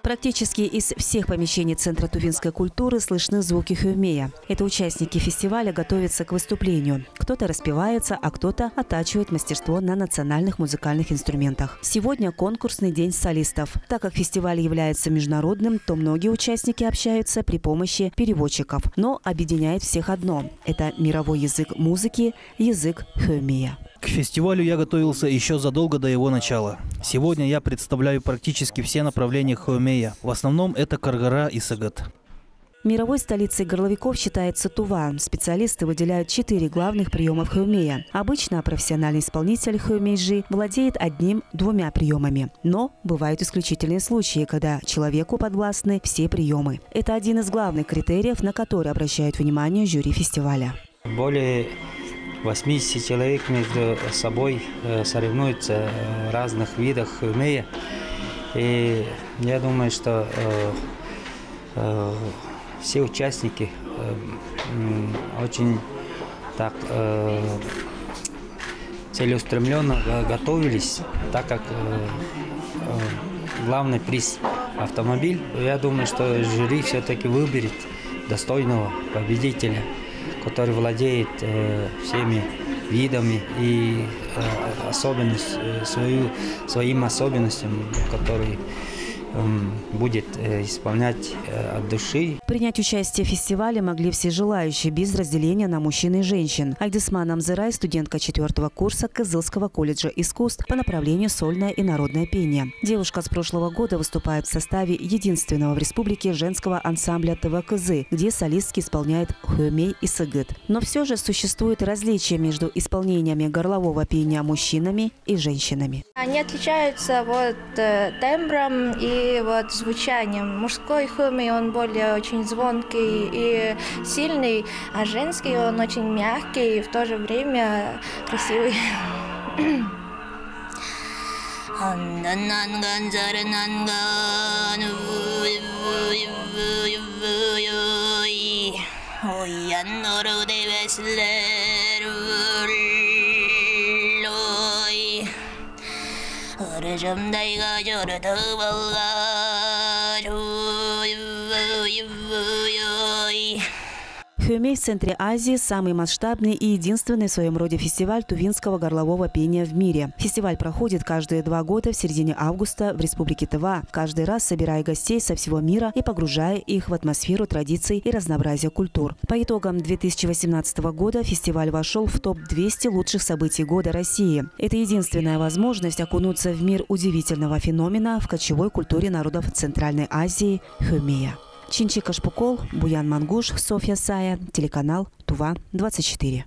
Практически из всех помещений Центра тувинской культуры слышны звуки хюмея. Это участники фестиваля готовятся к выступлению. Кто-то распевается, а кто-то оттачивает мастерство на национальных музыкальных инструментах. Сегодня конкурсный день солистов. Так как фестиваль является международным, то многие участники общаются при помощи переводчиков. Но объединяет всех одно – это мировой язык музыки, язык хюмея. К фестивалю я готовился еще задолго до его начала. Сегодня я представляю практически все направления хюмея. В основном это Каргара и Сагат. Мировой столицей горловиков считается Тува. Специалисты выделяют 4 главных приемов хюмея. Обычно профессиональный исполнитель хюмейджи владеет 1-2 приемами. Но бывают исключительные случаи, когда человеку подвластны все приемы. Это один из главных критериев, на который обращают внимание жюри фестиваля. Более 80 человек между собой соревнуются в разных видах хюмея. И я думаю, что все участники очень так целеустремленно готовились, так как главный приз – автомобиль. Я думаю, что жюри все-таки выберет достойного победителя, который владеет всеми видами и своим особенностям, которые будет исполнять от души. Принять участие в фестивале могли все желающие, без разделения на мужчин и женщин. Альдисман Амзырай – студентка 4-го курса Кызылского колледжа искусств по направлению сольное и народное пение. Девушка с прошлого года выступает в составе единственного в республике женского ансамбля ТВ-Кызы, где солистки исполняют хюмей и сагат. Но все же существует различие между исполнениями горлового пения мужчинами и женщинами. Они отличаются тембром и звучанием. Мужской хюмей, он более очень звонкий и сильный, а женский он очень мягкий и в то же время красивый. Хюмей в центре Азии – самый масштабный и единственный в своем роде фестиваль тувинского горлового пения в мире. Фестиваль проходит каждые 2 года в середине августа в республике Тыва, каждый раз собирая гостей со всего мира и погружая их в атмосферу традиций и разнообразия культур. По итогам 2018 года фестиваль вошел в топ-200 лучших событий года России. Это единственная возможность окунуться в мир удивительного феномена в кочевой культуре народов Центральной Азии – хюмея. Чинчи Кашпукол, Буян Мангуш, Софья Сая, телеканал Тува-24.